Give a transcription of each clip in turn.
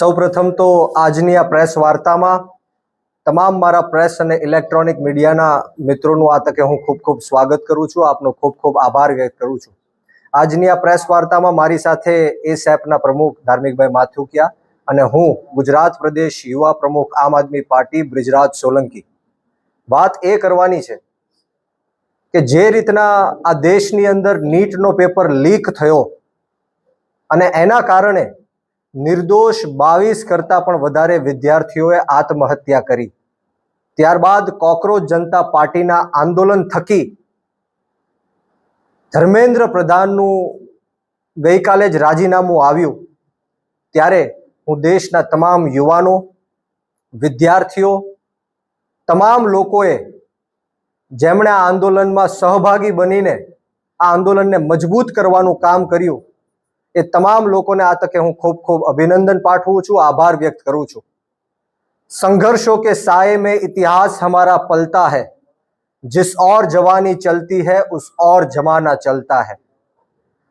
સૌપ્રથમ તો આજની આ પ્રેસ વાર્તામાં તમામ મારા પ્રેસ અને ઇલેક્ટ્રોનિક મીડિયાના મિત્રોનું આ તકે હું ખૂબ ખૂબ સ્વાગત કરું છું, આપનો ખૂબ ખૂબ આભાર વ્યક્ત કરું છું। આજની આ પ્રેસ વાર્તામાં મારી સાથે એસએપના પ્રમુખ ધાર્મિકભાઈ માથુકિયા અને હું ગુજરાત પ્રદેશ યુવા પ્રમુખ આમ આદમી પાર્ટી બ્રિજરાજ સોલંકી। વાત એ કરવાની છે કે જે રીતના આ દેશની અંદર નીટનો પેપર લીક થયો અને એના કારણે નિર્દોષ 22 કરતાં પણ વધારે વિદ્યાર્થીઓએ આત્મહત્યા કરી, ત્યારબાદ કોકરોચ જનતા પાર્ટીના આંદોલન થકી ધર્મેન્દ્ર પ્રધાનનું ગઈકાલે જ રાજીનામું આવ્યું, ત્યારે હું દેશના તમામ યુવાનો, વિદ્યાર્થીઓ, તમામ લોકોએ જેમણે આ આંદોલનમાં સહભાગી બનીને આ આંદોલનને મજબૂત કરવાનું કામ કર્યું, એ તમામ લોકોને આ તકે હું ખૂબ ખૂબ અભિનંદન પાઠવું છું, આભાર વ્યક્ત કરું છું। संघर्षों के साए में इतिहास हमारा पलता है, जिस और जवानी चलती है उस और जमाना चलता है।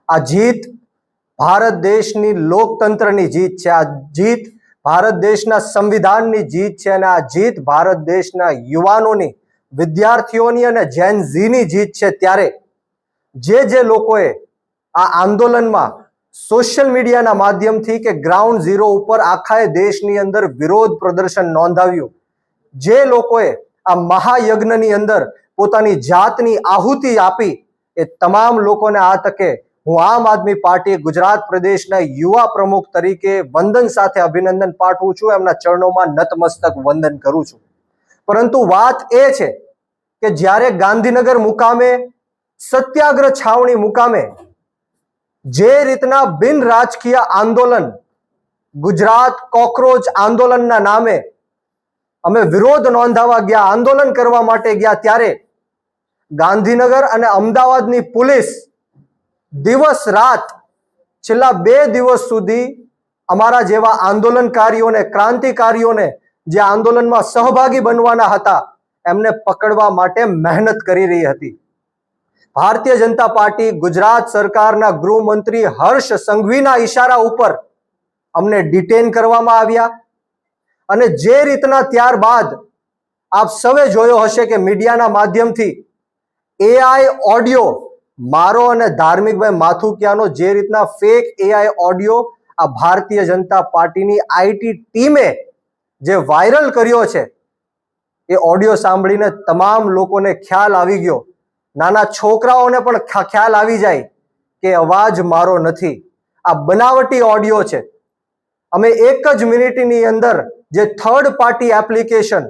आ जीत भारत देशनी लोकतंत्रनी जीत छे, आ जीत भारत देशना संविधाननी जीत छे અને આ જીત ભારત દેશના યુવાનોની, વિદ્યાર્થીઓની અને જેન ઝીની જીત છે। ત્યારે જે લોકોએ આ આંદોલનમાં સોશિયલ મીડિયાના માધ્યમથી કે ગ્રાઉન્ડ ઝીરો ઉપર આખા દેશની અંદર વિરોધ પ્રદર્શન નોંધાવ્યું, જે લોકોએ આ મહાયજ્ઞની અંદર પોતાની જાતની આહુતિ આપી, એ તમામ લોકોને આ તકે હું આમ આદમી પાર્ટી ગુજરાત પ્રદેશના યુવા પ્રમુખ તરીકે વંદન સાથે અભિનંદન પાઠવું છું, એમના ચરણોમાં નતમસ્તક વંદન કરું છું। પરંતુ વાત એ છે કે જ્યારે ગાંધીનગર મુકામે, સત્યાગ્રહ છાવણી મુકામે જે રીતના બિન રાજકીય આંદોલન, ગુજરાત કોકરોચ આંદોલનના નામે અમે વિરોધ નોંધાવવા ગયા, આંદોલન કરવા માટે ગયા, ત્યારે ગાંધીનગર અને અમદાવાદની પોલીસ દિવસ રાત છેલ્લા 2 દિવસ સુધી અમારા જેવા આંદોલનકારીઓને, ક્રાંતિકારીઓને જે આંદોલનમાં સહભાગી બનવાના હતા એમને પકડવા માટે મહેનત કરી રહી હતી। ભારતીય જનતા પાર્ટી ગુજરાત સરકારના ગૃહમંત્રી હર્ષ સંઘવીના ઈશારા ઉપર અમને ડિટેન કરવામાં આવ્યા અને જે રીતના ત્યારબાદ આપ સૌએ જોયો હશે કે મીડિયાના માધ્યમથી એઆઈ ઓડિયો, મારો અને ધાર્મિકભાઈ માથુકિયાનો જે રીતના ફેક એઆઈ ઓડિયો આ ભારતીય જનતા પાર્ટીની આઈટી ટીમે જે વાયરલ કર્યો છે, એ ઓડિયો સાંભળીને તમામ લોકોને ખ્યાલ આવી ગયો, નાના છોકરાઓને પણ ખ્યાલ આવી જાય કે અવાજ મારો નથી, આ બનાવટી ઓડિયો છે। અમે એક જ મિનિટની અંદર જે થર્ડ પાર્ટી એપ્લિકેશન,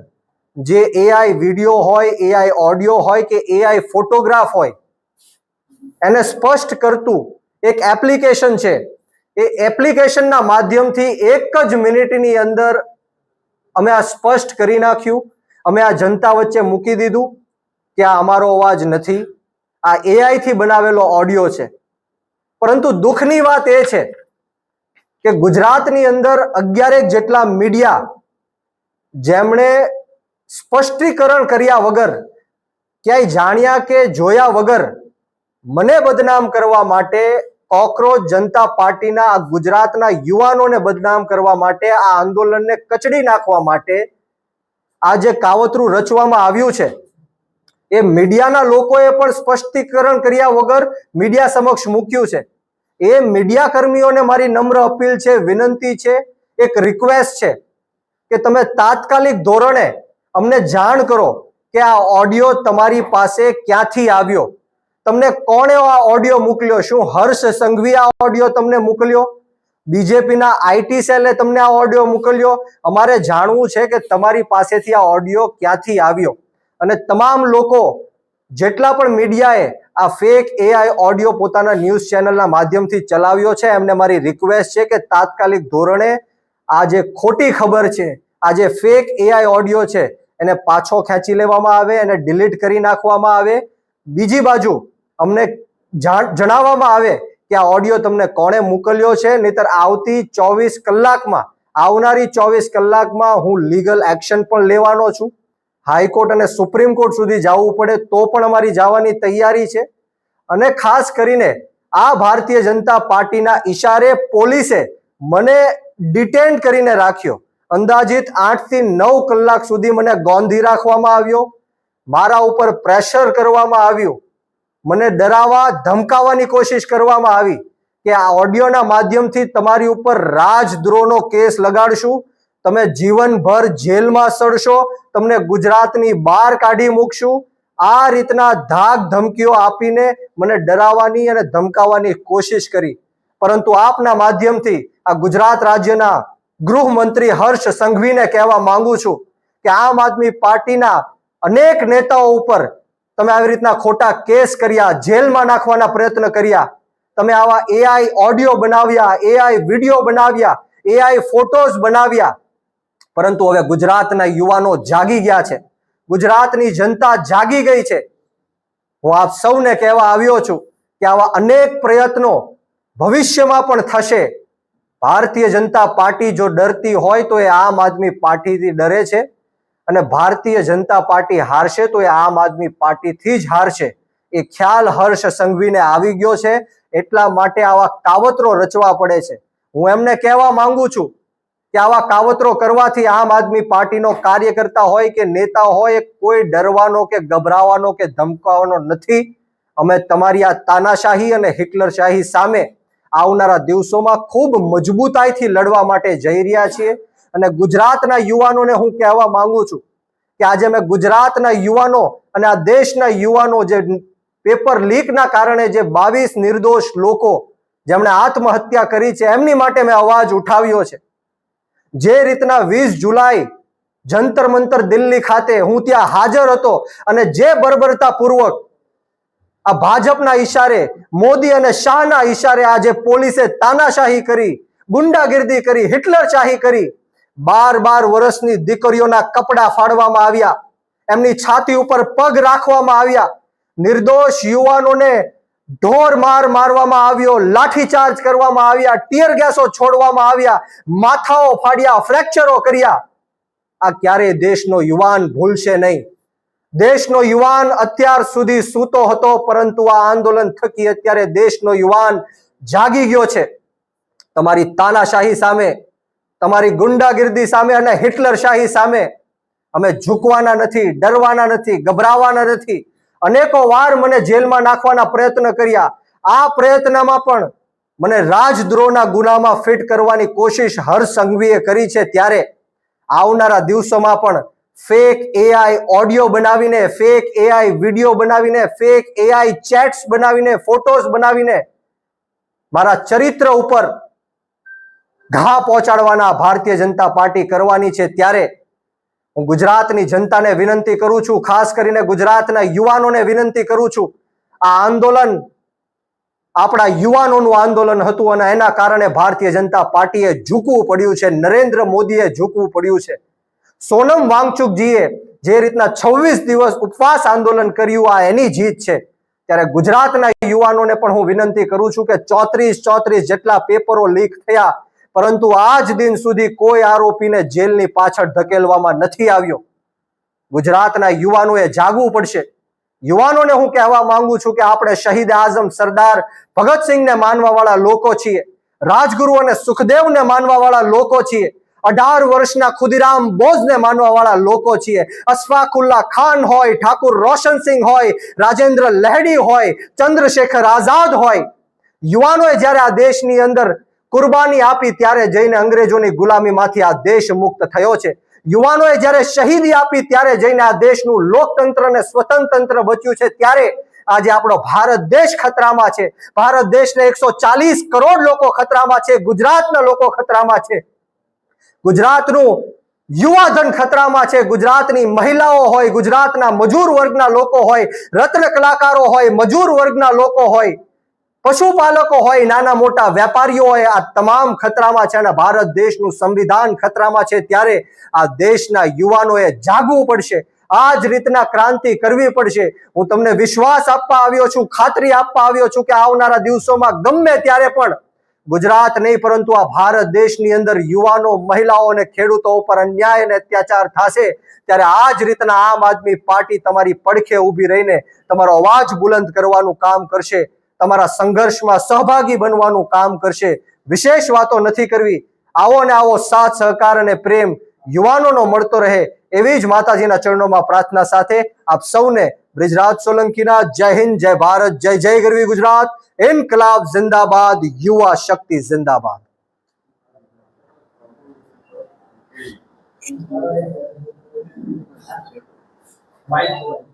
જે એઆઈ વિડીયો હોય, એઆઈ ઓડિયો હોય કે એઆઈ ફોટોગ્રાફ હોય, એને સ્પષ્ટ કરતું એક એપ્લિકેશન છે, એ એપ્લિકેશનના માધ્યમથી એક જ મિનિટની અંદર અમે આ સ્પષ્ટ કરી નાખ્યું, અમે આ જનતા વચ્ચે મૂકી દીધું કે આ અમારો અવાજ નથી, આ એઆઈ થી બનાવેલો ઓડિયો છે। પરંતુ દુઃખની વાત એ છે કે ગુજરાતની અંદર 11 જેટલા મીડિયા જેમણે સ્પષ્ટીકરણ કર્યા વગર, ક્યાંય જાણ્યા કે જોયા વગર મને બદનામ કરવા માટે, કોકરોચ જનતા પાર્ટીના આ ગુજરાતના યુવાનોને બદનામ કરવા માટે, આ આંદોલનને કચડી નાખવા માટે આ જે કાવતરું રચવામાં આવ્યું છે, એ મીડિયાના લોકોએ પણ સ્પષ્ટીકરણ કર્યા વગર મીડિયા સમક્ષ મૂક્યું છે। એ મીડિયા કર્મીઓને મારી નમ્ર અપીલ છે, વિનંતી છે, એક રિક્વેસ્ટ છે કે તમે તાત્કાલિક ધોરણે અમને જાણ કરો કે આ ઓડિયો તમારી પાસે ક્યાંથી આવ્યો, તમને કોણે આ ઓડિયો મોકલ્યો, શું હર્ષ સંઘવી આ ઓડિયો તમને મોકલ્યો, બીજેપીના આઈટી સેલે તમને આ ઓડિયો મોકલ્યો? અમારે જાણવું છે કે તમારી પાસેથી આ ઓડિયો ક્યાંથી આવ્યો। અને તમામ લોકો, જેટલા પણ મીડિયાએ આ ફેક એઆઈ ઓડિયો પોતાના ન્યૂઝ ચેનલના માધ્યમથી ચલાવ્યો છે, એમને મારી રિક્વેસ્ટ છે કે તાત્કાલિક ધોરણે આ જે ખોટી ખબર છે, આ જે ફેક એઆઈ ઓડિયો છે, એને પાછો ખેંચી લેવામાં આવે, એને ડિલીટ કરી નાખવામાં આવે। બીજી બાજુ અમને જણાવવામાં આવે કે આ ઓડિયો તમને કોણે મોકલ્યો છે, નહીતર આવનારી 24 કલાકમાં હું લીગલ એક્શન પણ લેવાનો છું। હાઈકોર્ટ અને સુપ્રીમ કોર્ટ સુધી જવું પડે તો પણ અમારી જવાની તૈયારી છે। અને ખાસ કરીને આ ભારતીય જનતા પાર્ટીના ઈશારે પોલીસે મને ડિટેન કરીને રાખ્યો. અંદાજિત 8 થી 9 કલાક સુધી મને ગોંધી રાખવામાં આવ્યો. મારા ઉપર પ્રેશર કરવામાં આવ્યું. મને ડરાવવા ધમકાવવાની કોશિશ કરવામાં આવી કે આ ઓડિયોના માધ્યમથી તમારી ઉપર રાજદ્રોહનો કેસ લગાડશું, તમે જીવનભર જેલમાં સડશો, તમને ગુજરાતની બહાર કાઢી મૂકશું. આ રીતના ધાક ધમકીઓ આપીને મને ડરાવવાની અને ધમકાવવાની કોશિશ કરી. પરંતુ આપના માધ્યમથી આ ગુજરાત રાજ્યના ગૃહમંત્રી હર્ષ સંઘવીને કહેવા માંગુ છું કે આમ આદમી પાર્ટીના અનેક નેતાઓ ઉપર તમે આવી રીતના ખોટા કેસ કર્યા, જેલમાં નાખવાના પ્રયત્ન કર્યા, તમે આવા એઆઈ ઓડિયો બનાવ્યા, એઆઈ વિડીયો બનાવ્યા, એઆઈ ફોટોઝ બનાવ્યા. પરંતુ હવે ગુજરાતના યુવાનો જાગી ગયા છે, ગુજરાતની જનતા જાગી ગઈ છે. હું આપ સૌને કહેવા આવ્યો છું કે આવા અનેક પ્રયત્નો ભવિષ્યમાં પણ થશે. ભારતીય જનતા પાર્ટી જો ડરતી હોય તો એ આમ આદમી પાર્ટીથી ડરે છે, અને ભારતીય જનતા પાર્ટી હારશે તો એ આમ આદમી પાર્ટીથી જ હારશે. એ ખ્યાલ હર્ષ સંઘવીને આવી ગયો છે, એટલા માટે આવા કાવતરો રચવા પડે છે. હું એમને કહેવા માંગુ છું કે આવા કાવતરો કરવાથી આમ આદમી પાર્ટીનો કાર્યકર્તા હોય કે નેતા હોય કોઈ ડરવાનો કે ગભરાવાનો કે ધમકાવવાનો નથી. અમે તમારી આ તાનાશાહી અને હિટલરશાહી સામે આવનારા દિવસોમાં ખૂબ મજબૂતાઈથી લડવા માટે જઈ રહ્યા છીએ. અને ગુજરાતના યુવાનોને હું કહેવા માંગુ છું કે આજે મેં ગુજરાતના યુવાનો અને આ દેશના યુવાનો જે પેપર લીકના કારણે જે 22 નિર્દોષ લોકો જેમણે આત્મહત્યા કરી છે એમની માટે મેં અવાજ ઉઠાવ્યો છે. જે રીતના 20 જુલાઈ જંતર મંતર દિલ્હી ખાતે હું ત્યાં હાજર હતો અને જે બર્બરતા પૂર્વક આ ભાજપના ઈશારે, મોદી અને શાહના ઈશારે આજે પોલીસે તાનાશાહી કરી, ગુંડાગીર્દી કરી, હિટલરશાહી કરી, 12 વર્ષની દીકરીઓના કપડા ફાડવામાં આવ્યા, એમની છાતી ઉપર પગ રાખવામાં આવ્યા, નિર્દોષ યુવાનોને ઢોર માર મારવામાં આવ્યો, લાઠીચાર્જ કરવામાં આવ્યા, ટીયર ગેસો છોડવામાં આવ્યા, માથાઓ ફાડ્યા, ફ્રેક્ચરો કર્યા. આ ક્યારેય દેશનો યુવાન ભૂલશે નહીં. દેશનો યુવાન અત્યાર સુધી સૂતો હતો, પરંતુ આ આંદોલન થકી અત્યારે દેશનો યુવાન જાગી ગયો છે. તમારી તાનાશાહી સામે, તમારી ગુંડાગીર્દી સામે અને હિટલરશાહી સામે અમે ઝૂકવાના નથી, ડરવાના નથી, ગભરાવાના નથી. અનેકો વાર મને જેલમાં નાખવાના પ્રયત્ન કર્યા. આ પ્રયત્નમાં પણ મને રાજદ્રોહના ગુનામાં ફિટ કરવાની કોશિશ હર્ષ સંઘવીએ કરી છે. ત્યારે આવનારા દિવસોમાં પણ ફેક એઆઈ ઓડિયો બનાવીને, ફેક એઆઈ વિડીયો બનાવીને, ફેક એઆઈ ચેટ્સ બનાવીને, ફોટોઝ બનાવીને મારા ચરિત્ર ઉપર ઘા પહોંચાડવાના ભારતીય જનતા પાર્ટી કરવાની છે. ત્યારે હું ગુજરાતની જનતાને વિનંતી કરું છું, ખાસ કરીને ગુજરાતના યુવાનોને વિનંતી કરું છું, આ આંદોલન આપણા યુવાનોનું આંદોલન હતું અને એના કારણે ભારતીય જનતા પાર્ટીએ ઝૂકવું પડ્યું છે, નરેન્દ્ર મોદીએ ઝૂકવું પડ્યું છે. સોનમ વાંગચુકજીએ જે રીતના 26 દિવસ ઉપવાસ આંદોલન કર્યું, આ એની જીત છે. ત્યારે ગુજરાતના યુવાનોને પણ હું વિનંતી કરું છું કે 34 જેટલા પેપરો લીક થયા, પરંતુ આજ દિન સુધી કોઈ આરોપીને જેલની પાછળ ધકેલવામાં નથી આવ્યો. ગુજરાતના યુવાનોએ જાગવું પડશે. યુવાનોને હું કહેવા માંગુ છું કે આપણે શહીદ આઝમ સરદાર ભગતસિંહને માનવા વાળા લોકો છીએ, રાજગુરુ અને સુખદેવને માનવા વાળા લોકો છીએ, 18 વર્ષના ખુદીરામ બોઝને માનવા વાળા લોકો છીએ. અશફાકુલ્લા ખાન હોય, ઠાકુર રોશનસિંહ હોય, રાજેન્દ્ર લહેડી હોય, ચંદ્રશેખર આઝાદ હોય, યુવાનોએ જ્યારે આ દેશની અંદર કુરબાની આપી ત્યારે જઈને અંગ્રેજોની ગુલામીમાંથી આ દેશ મુક્ત થયો છે. યુવાનોએ જ્યારે શહીદી આપી ત્યારે જઈને આ દેશનું લોકતંત્ર અને સ્વતંત્ર બચ્યું છે. ત્યારે આજે આપણો ભારત દેશ ખતરામાં છે. ભારત દેશને 140 કરોડ લોકો ખતરામાં છે. ગુજરાતના લોકો ખતરામાં છે. ગુજરાતનું યુવાધન ખતરામાં છે. ગુજરાતની મહિલાઓ હોય, ગુજરાતના મજૂર વર્ગના લોકો હોય, રત્ન કલાકારો હોય, મજૂર વર્ગના લોકો હોય, પશુપાલકો હોય, નાના મોટા વેપારીઓ હોય, આ તમામ ખતરામાં છે અને ભારત દેશનું સંવિધાન ખતરામાં છે. ત્યારે આ દેશના યુવાનોએ જાગવું પડશે, આ જ રીતના ક્રાંતિ કરવી પડશે. હું તમને વિશ્વાસ આપવા આવ્યો છું, ખાતરી આપવા આવ્યો છું કે આવનારા દિવસોમાં ગમે ત્યારે પણ ગુજરાત નહીં પરંતુ આ ભારત દેશની અંદર યુવાનો, મહિલાઓ અને ખેડૂતો ઉપર અન્યાય અને અત્યાચાર થશે. ત્યારે આ જ રીતના આમ આદમી પાર્ટી તમારી પડખે ઊભી રહીને તમારો અવાજ બુલંદ કરવાનું કામ કરશે, તમારા સંઘર્ષમાં સહભાગી બનવાનું કામ કરશે. વિશેષ વાતો નથી કરવી. આવો ને આવો સાથ સહકાર અને પ્રેમ યુવાનોનો મળતો રહે એવી જ માતાજીના ચરણોમાં પ્રાર્થના સાથે આપ સૌને બ્રિજરાજ સોલંકીના જય હિન્દ, જય ભારત, જય જય ગરવી ગુજરાત, ઇન્કલાબ જિંદાબાદ, યુવા શક્તિ જિંદાબાદ. Right.